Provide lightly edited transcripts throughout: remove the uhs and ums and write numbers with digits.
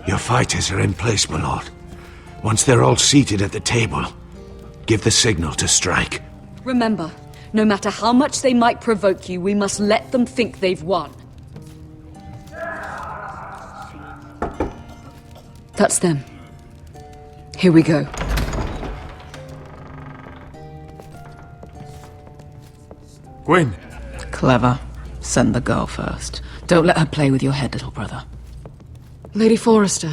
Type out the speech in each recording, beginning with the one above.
Your fighters are in place, my lord. Once they're all seated at the table, give the signal to strike. Remember, no matter how much they might provoke you, we must let them think they've won. That's them. Here we go. Gwyn. Clever. Send the girl first. Don't let her play with your head, little brother. Lady Forrester.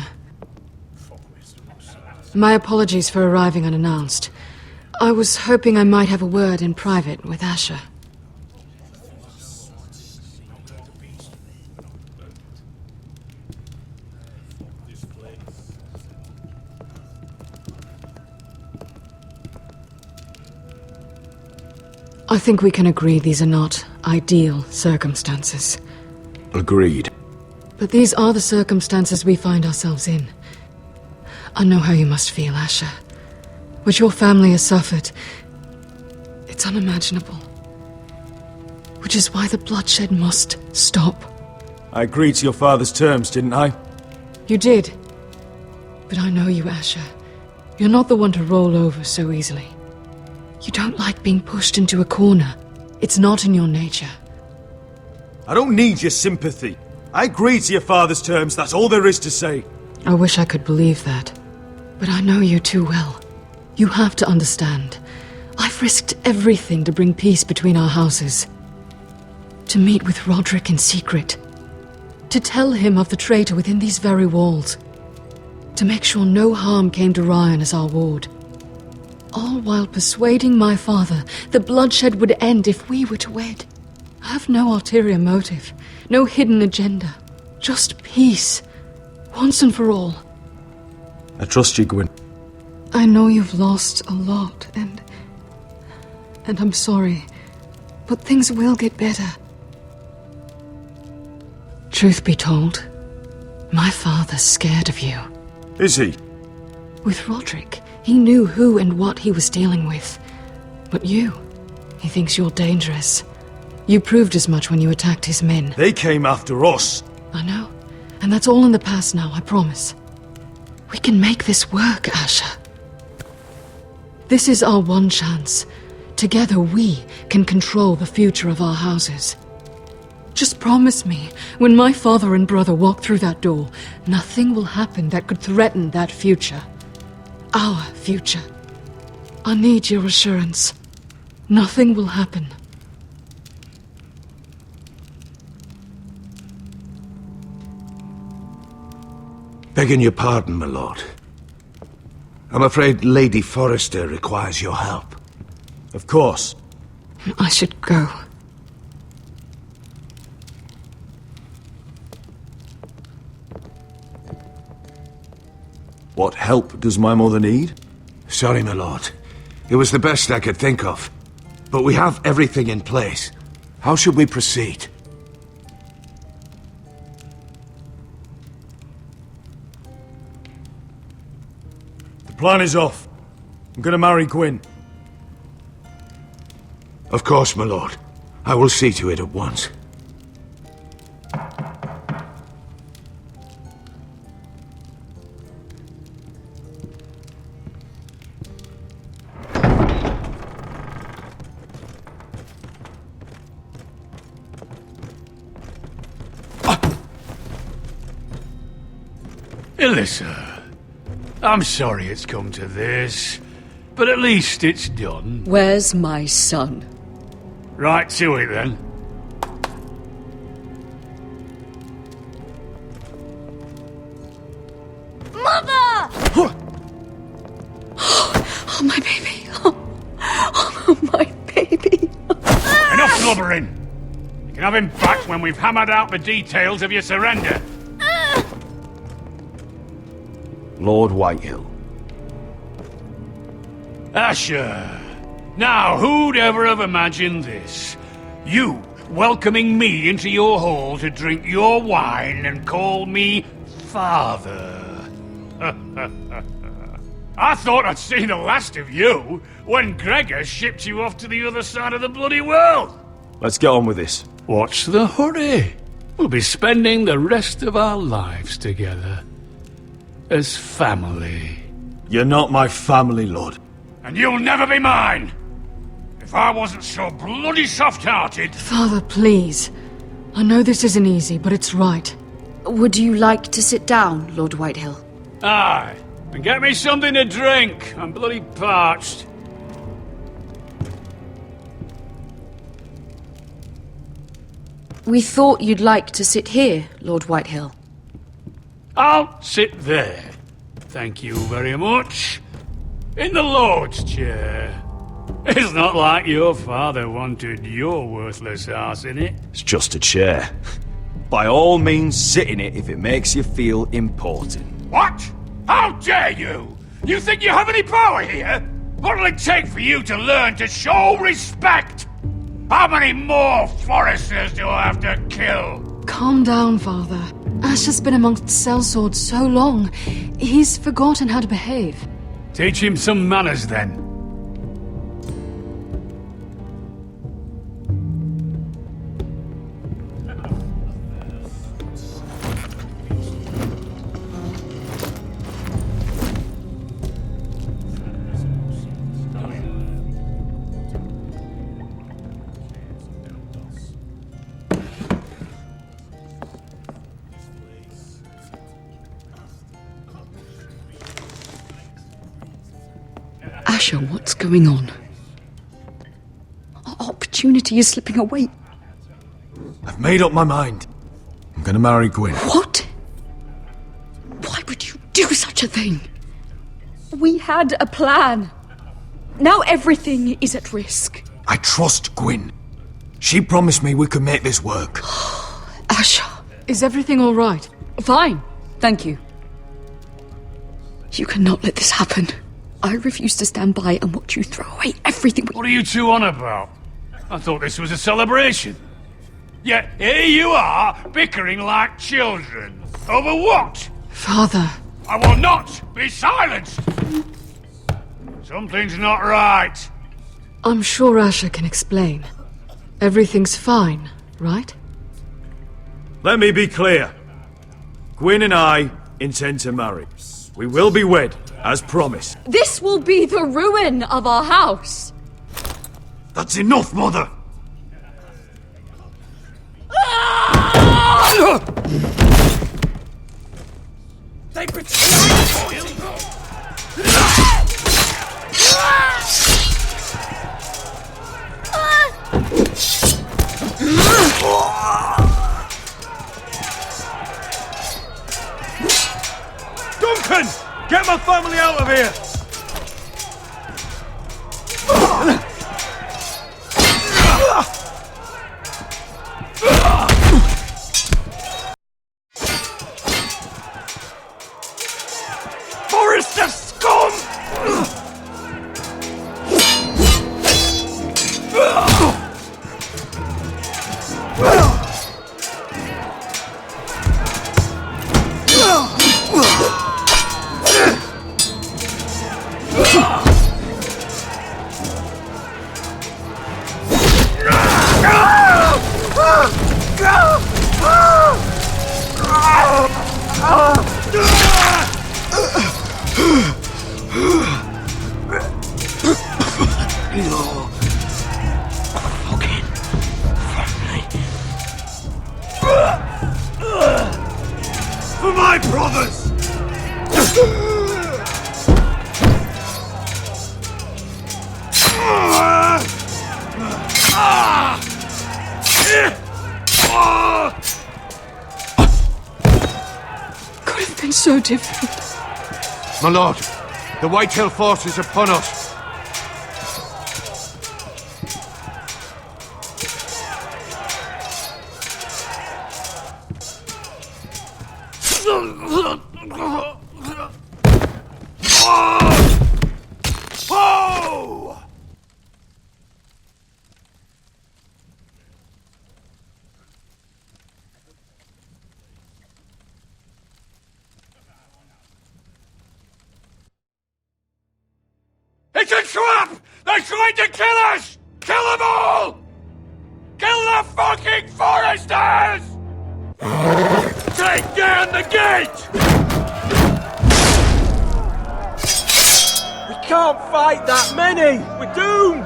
My apologies for arriving unannounced. I was hoping I might have a word in private with Asher. I think we can agree these are not ideal circumstances. Agreed. But these are the circumstances we find ourselves in. I know how you must feel, Asher. What your family has suffered, it's unimaginable. Which is why the bloodshed must stop. I agreed to your father's terms, didn't I? You did. But I know you, Asher. You're not the one to roll over so easily. You don't like being pushed into a corner. It's not in your nature. I don't need your sympathy. I agreed to your father's terms, that's all there is to say. I wish I could believe that. But I know you too well. You have to understand. I've risked everything to bring peace between our houses. To meet with Roderick in secret. To tell him of the traitor within these very walls. To make sure no harm came to Ryan as our ward. All while persuading my father the bloodshed would end if we were to wed. I have no ulterior motive, no hidden agenda. Just peace, once and for all. I trust you, Gwyn. I know you've lost a lot, and I'm sorry, but things will get better. Truth be told, my father's scared of you. Is he? With Roderick, he knew who and what he was dealing with. But you, he thinks you're dangerous. You proved as much when you attacked his men. They came after us. I know, and that's all in the past now, I promise. We can make this work, Asher. This is our one chance. Together we can control the future of our houses. Just promise me, when my father and brother walk through that door, nothing will happen that could threaten that future. Our future. I need your assurance. Nothing will happen. Begging your pardon, my lord. I'm afraid Lady Forrester requires your help. Of course. I should go. What help does my mother need? Sorry, my lord. It was the best I could think of. But we have everything in place. How should we proceed? The plan is off. I'm gonna marry Gwyn. Of course, my lord. I will see to it at once. Alyssa, I'm sorry it's come to this, but at least it's done. Where's my son? Right to it, then. Mother! Oh, my baby. Oh, my baby. Enough blubbering! You can have him back when we've hammered out the details of your surrender. Lord Whitehill. Asher! Now, who'd ever have imagined this? You welcoming me into your hall to drink your wine and call me father. I thought I'd seen the last of you when Gregor shipped you off to the other side of the bloody world. Let's get on with this. What's the hurry? We'll be spending the rest of our lives together. as family. You're not my family, Lord. And you'll never be mine! If I wasn't so bloody soft-hearted... Father, please. I know this isn't easy, but it's right. Would you like to sit down, Lord Whitehill? Aye, and get me something to drink. I'm bloody parched. We thought you'd like to sit here, Lord Whitehill. I'll sit there. Thank you very much. In the Lord's chair. It's not like your father wanted your worthless ass in it. It's just a chair. By all means, sit in it if it makes you feel important. What? How dare you? You think you have any power here? What'll it take for you to learn to show respect? How many more Forresters do I have to kill? Calm down, Father. Ash has been amongst sellswords so long. He's forgotten how to behave. Teach him some manners, then. Asher, what's going on? Our opportunity is slipping away. I've made up my mind. I'm gonna marry Gwyn. What? Why would you do such a thing? We had a plan. Now everything is at risk. I trust Gwyn. She promised me we could make this work. Asher. Is everything all right? Fine. Thank you. You cannot let this happen. I refuse to stand by and watch you throw away everything we... What are you two on about? I thought this was a celebration. Yet here you are, bickering like children. Over what? Father. I will not be silenced! Something's not right. I'm sure Asher can explain. Everything's fine, right? Let me be clear. Gwyn and I intend to marry. We will be wed, as promised. This will be the ruin of our house. That's enough, Mother! They betrayed him! Duncan! Get my family out of here! Forrester scum! For my brothers! Could have been so different. My lord, the Whitehill force is upon us. Oh! It's a trap! They're trying to kill us! Kill them all! Kill the fucking Forresters! Take down the gate! can't fight that many! We're doomed!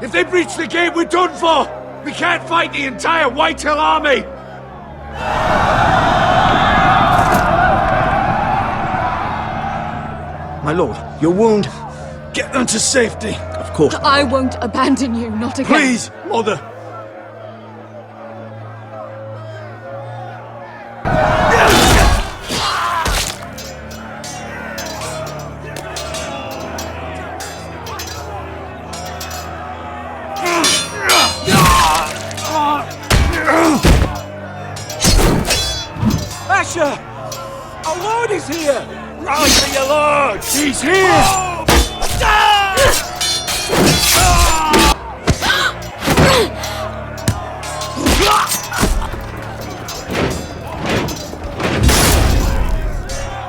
If they breach the gate, we're done for! We can't fight the entire Whitehall army! My lord, your wound. Get them to safety. Of course. I won't abandon you, not again. Please, Mother! Asher! Our lord is here! Rally to your lord! He's here!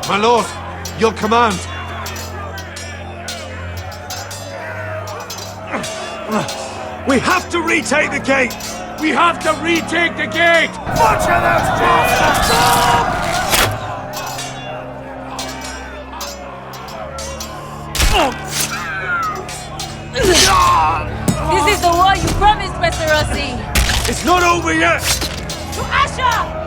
My lord, your command. We have to retake the gate! We have to retake the gate! Watch out, those This is the war you promised, Westerosi! It's not over yet! To Asher!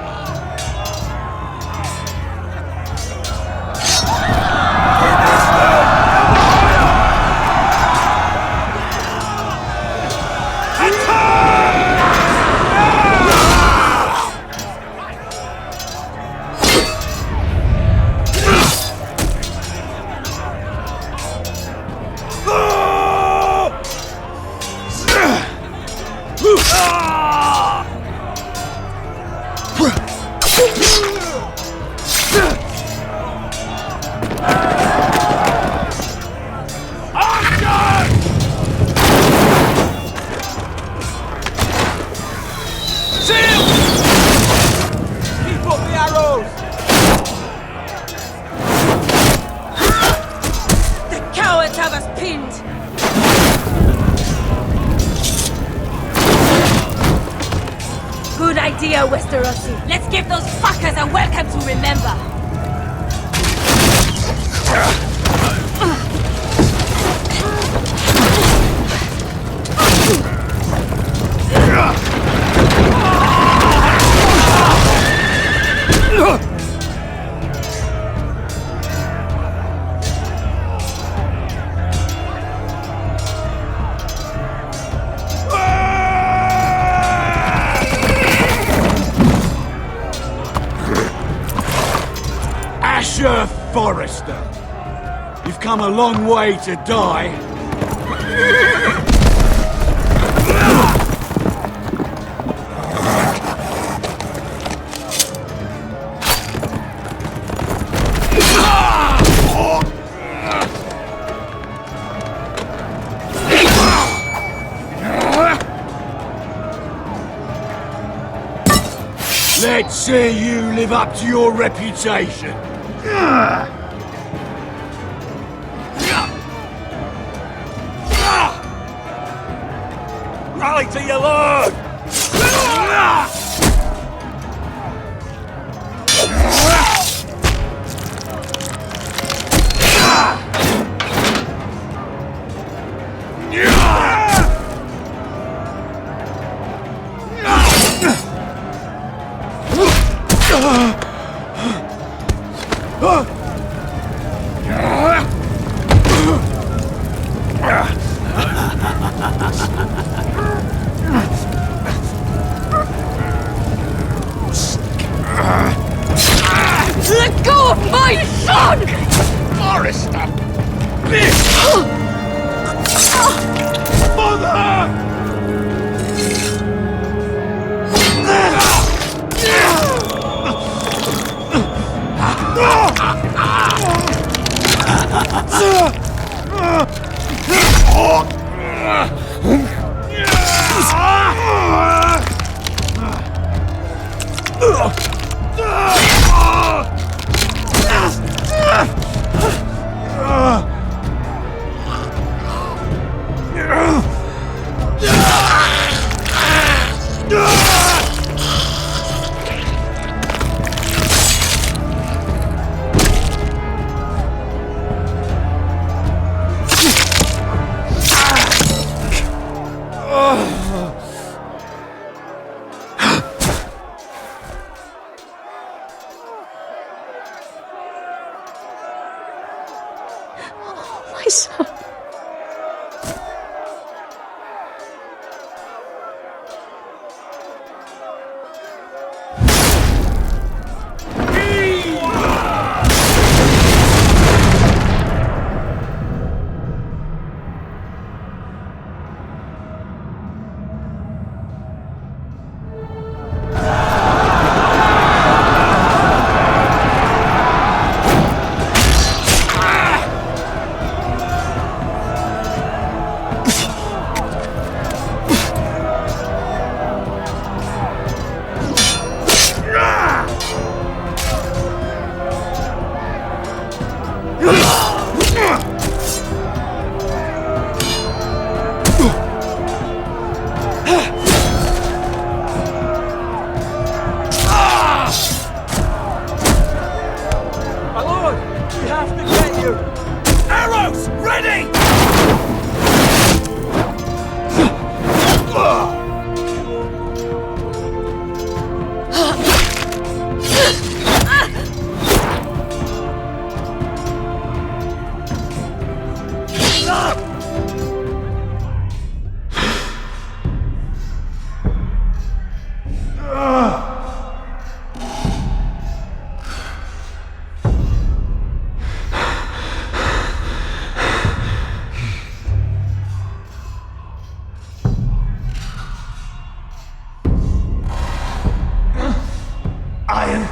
Westerosi. Let's give those fuckers a welcome to remember. Forrester, you've come a long way to die. Let's see you live up to your reputation. Rally to your lord! Let go of my son! Forrester! Bitch! Mother!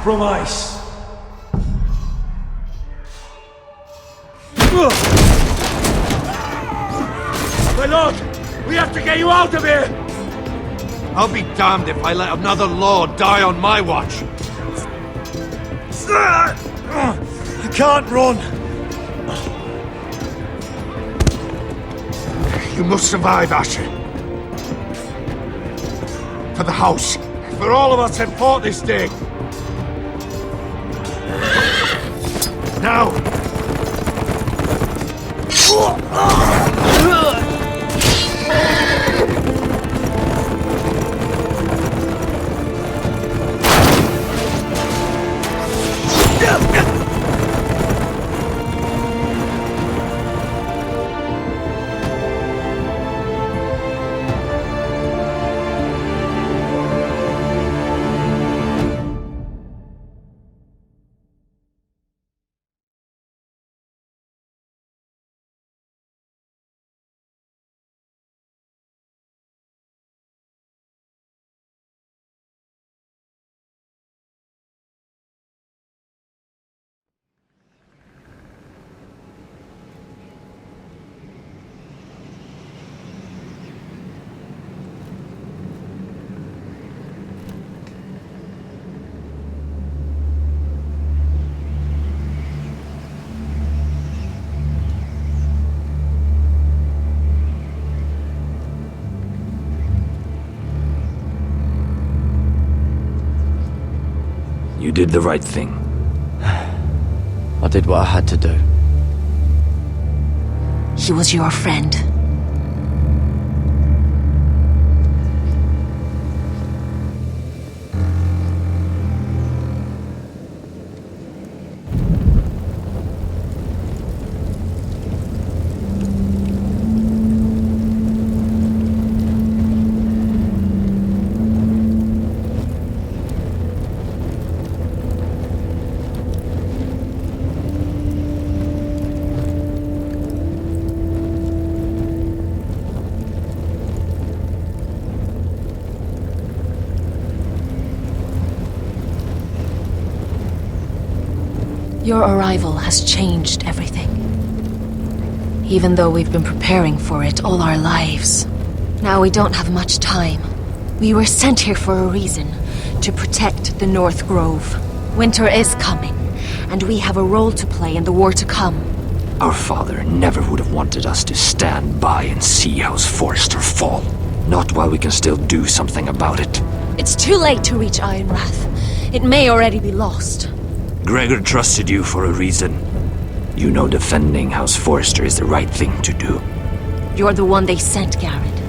compromise. My lord! We have to get you out of here! I'll be damned if I let another lord die on my watch. I can't run. You must survive, Asher. For the house. For all of us that fought this day. Now! You did the right thing. I did what I had to do. He was your friend. Your arrival has changed everything. Even though we've been preparing for it all our lives. Now we don't have much time. We were sent here for a reason. To protect the North Grove. Winter is coming, and we have a role to play in the war to come. Our father never would have wanted us to stand by and see House Forrester fall. Not while we can still do something about it. It's too late to reach Ironwrath. It may already be lost. Gregor trusted you for a reason. You know defending House Forrester is the right thing to do. You're the one they sent, Garrett.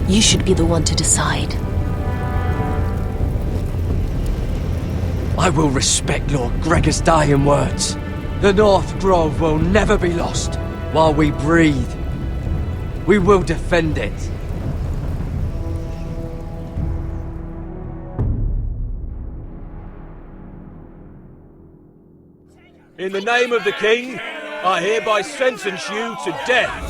You should be the one to decide. I will respect Lord Gregor's dying words. The North Grove will never be lost while we breathe. We will defend it. In the name of the King, I hereby sentence you to death.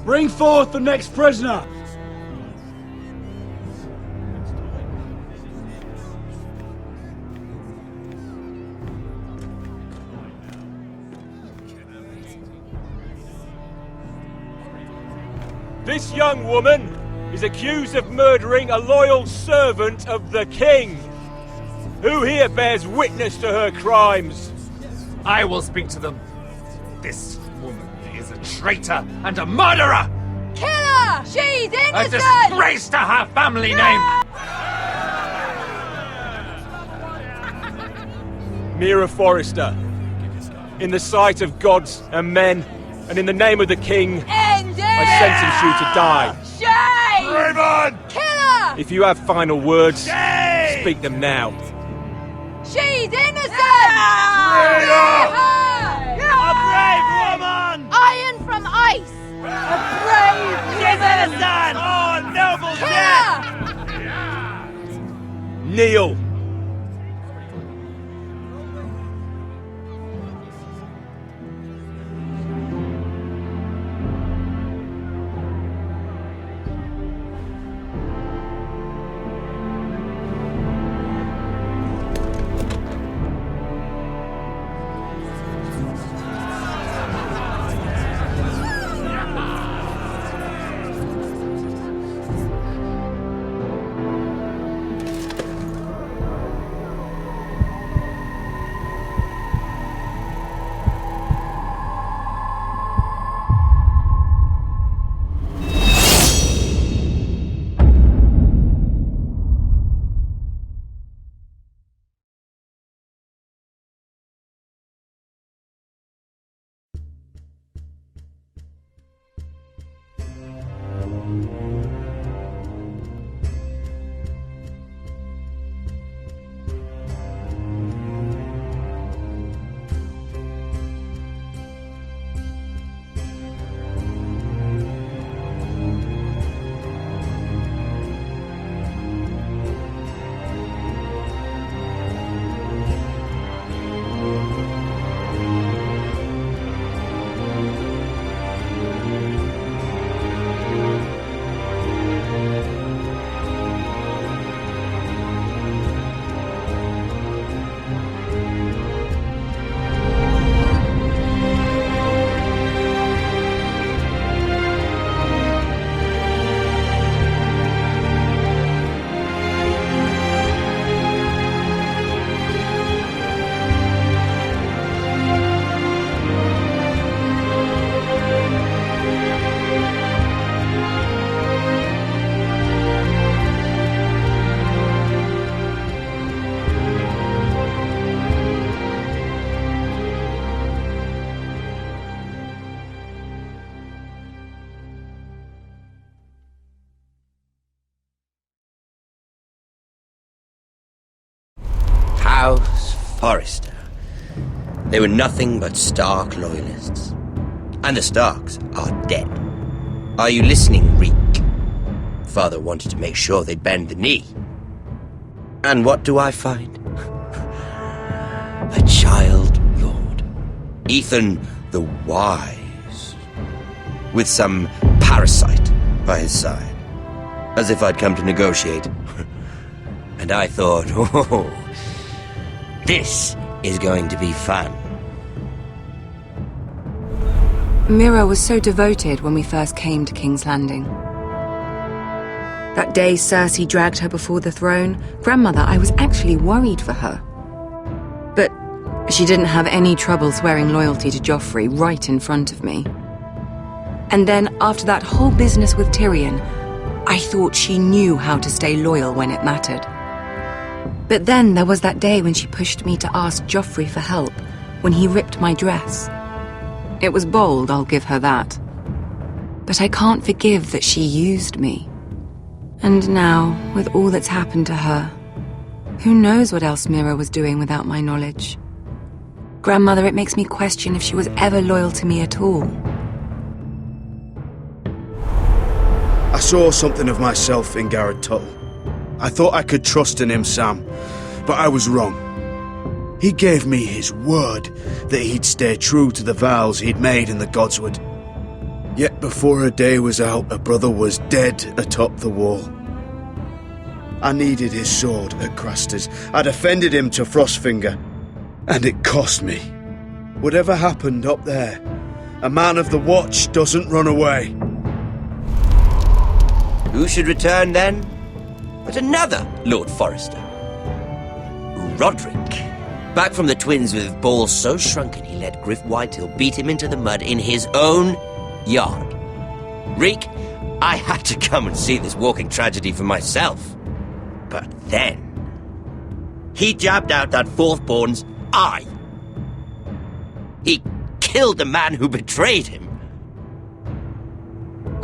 Bring forth the next prisoner! This young woman is accused of murdering a loyal servant of the King. Who here bears witness to her crimes? I will speak to them. This woman is a traitor and a murderer! Kill her! She's innocent! A disgrace to her family name! Mira Forrester, in the sight of gods and men, and in the name of the king, I sentence you to die. Shame! Raven! Killer! If you have final words, speak them now. She's innocent! A brave woman! Iron from ice! A brave She's innocent! Oh, noble death! Kneel! House Forrester. They were nothing but Stark loyalists. And the Starks are dead. Are you listening, Reek? Father wanted to make sure they'd bend the knee. And what do I find? A child lord. Ethan the Wise. With some parasite by his side. As if I'd come to negotiate. And I thought, oh, this is going to be fun. Mira was so devoted when we first came to King's Landing. That day Cersei dragged her before the throne, Grandmother, I was actually worried for her. But she didn't have any trouble swearing loyalty to Joffrey right in front of me. And then, after that whole business with Tyrion, I thought she knew how to stay loyal when it mattered. But then there was that day when she pushed me to ask Joffrey for help, when he ripped my dress. It was bold, I'll give her that. But I can't forgive that she used me. And now, with all that's happened to her, who knows what else Mira was doing without my knowledge? Grandmother, it makes me question if she was ever loyal to me at all. I saw something of myself in Garrett Tuttle. I thought I could trust in him, Sam, but I was wrong. He gave me his word that he'd stay true to the vows he'd made in the Godswood. Yet before a day was out, a brother was dead atop the wall. I needed his sword at Craster's. I defended him to Frostfinger, and it cost me. Whatever happened up there, a man of the Watch doesn't run away. Who should return then? But another Lord Forrester. Roderick. Back from the Twins with balls so shrunken he let Griff Whitehill beat him into the mud in his own yard. Reek, I had to come and see this walking tragedy for myself. But then he jabbed out that fourth-born's eye. He killed the man who betrayed him.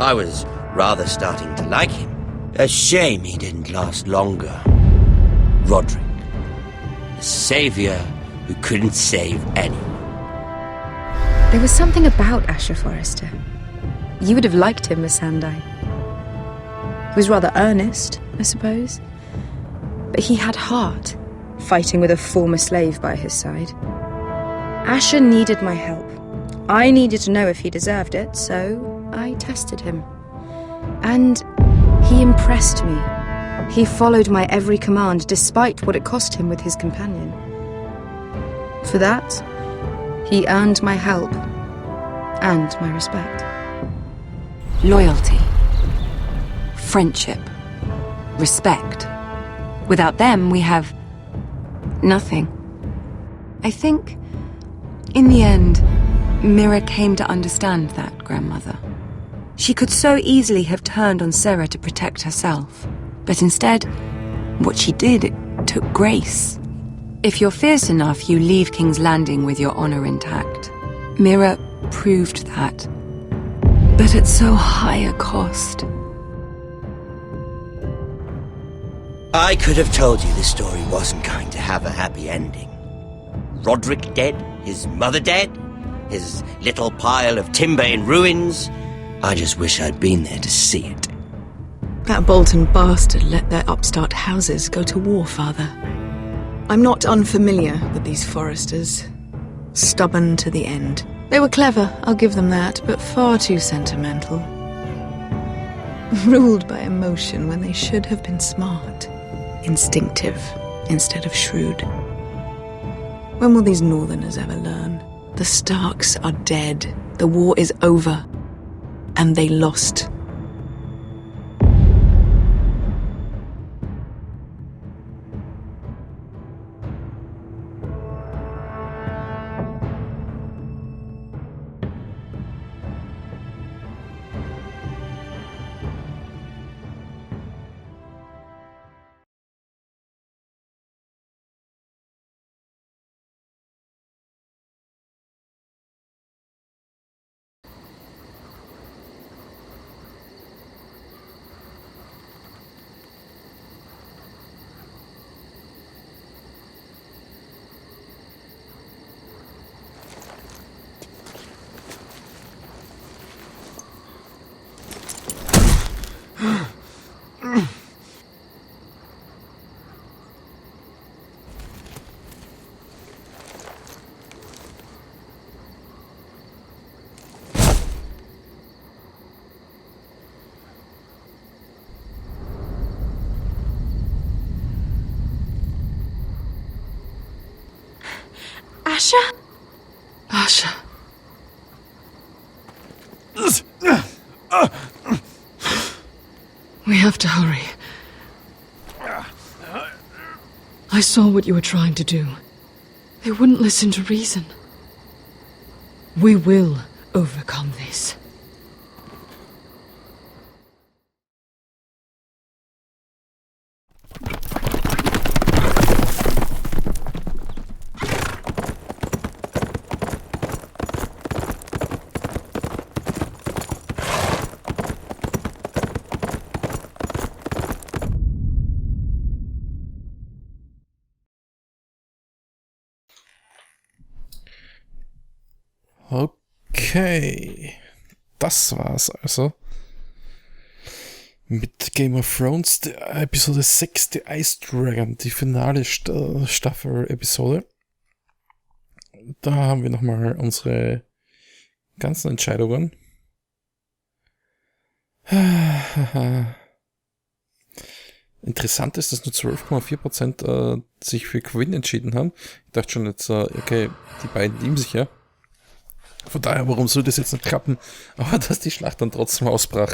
I was rather starting to like him. A shame he didn't last longer. Roderick, the savior who couldn't save anyone. There was something about Asher Forrester. You would have liked him, Miss Sandai. He was rather earnest, I suppose. But he had heart, fighting with a former slave by his side. Asher needed my help. I needed to know if he deserved it, so I tested him. And he impressed me. He followed my every command, despite what it cost him with his companion. For that, he earned my help and my respect. Loyalty. Friendship. Respect. Without them, we have nothing. I think, in the end, Mira came to understand that, Grandmother. She could so easily have turned on Sarah to protect herself. But instead, what she did, it took grace. If you're fierce enough, you leave King's Landing with your honor intact. Mira proved that. But at so high a cost. I could have told you this story wasn't going to have a happy ending. Roderick dead, his mother dead, his little pile of timber in ruins. I just wish I'd been there to see it. That Bolton bastard let their upstart houses go to war, Father. I'm not unfamiliar with these Forresters. Stubborn to the end. They were clever, I'll give them that, but far too sentimental. Ruled by emotion when they should have been smart. Instinctive instead of shrewd. When will these Northerners ever learn? The Starks are dead. The war is over. And they lost. Asher? Asher. We have to hurry. I saw what you were trying to do. They wouldn't listen to reason. We will overcome this. Okay, das war's also mit Game of Thrones, der Episode 6, The Ice Dragon, die finale Staffel-Episode. Da haben wir nochmal unsere ganzen Entscheidungen. Interessant ist, dass nur 12,4% sich für Quinn entschieden haben. Ich dachte schon jetzt, okay, die beiden lieben sich ja. Von daher, warum soll das jetzt nicht klappen? Aber dass die Schlacht dann trotzdem ausbrach.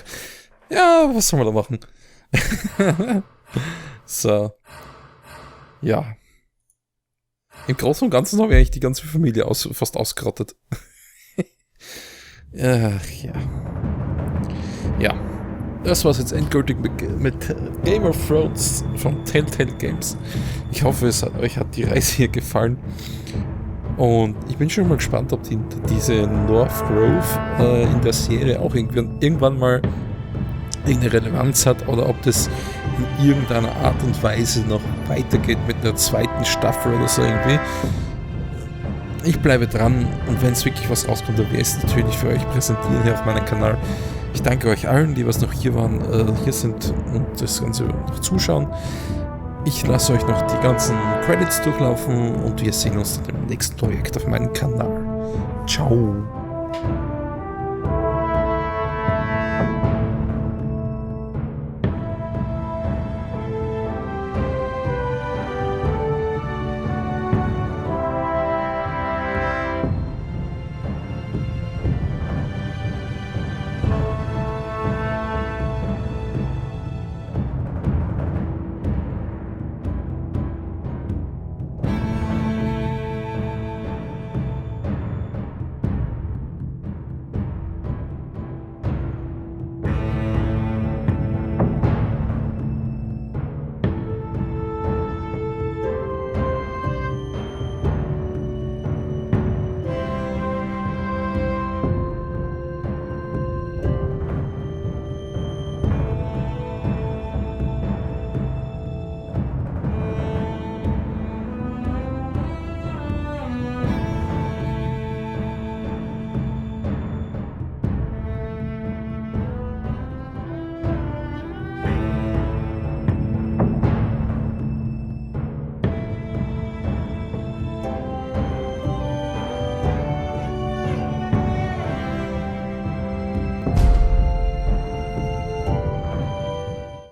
Ja, was soll man da machen? So. Ja. Im Großen und Ganzen habe ich eigentlich die ganze Familie fast ausgerottet. Ach ja. Ja. Das war's jetzt endgültig mit Game of Thrones von Telltale Games. Ich hoffe, euch hat die Reise hier gefallen. Und ich bin schon mal gespannt, ob diese North Grove in der Serie auch irgendwann mal irgendeine Relevanz hat oder ob das in irgendeiner Art und Weise noch weitergeht mit einer zweiten Staffel oder so irgendwie. Ich bleibe dran und wenn es wirklich was rauskommt, dann werde ich es natürlich für euch präsentieren hier auf meinem Kanal. Ich danke euch allen, die was noch hier sind und das Ganze noch zuschauen. Ich lasse euch noch die ganzen Credits durchlaufen und wir sehen uns dann im nächsten Projekt auf meinem Kanal. Ciao!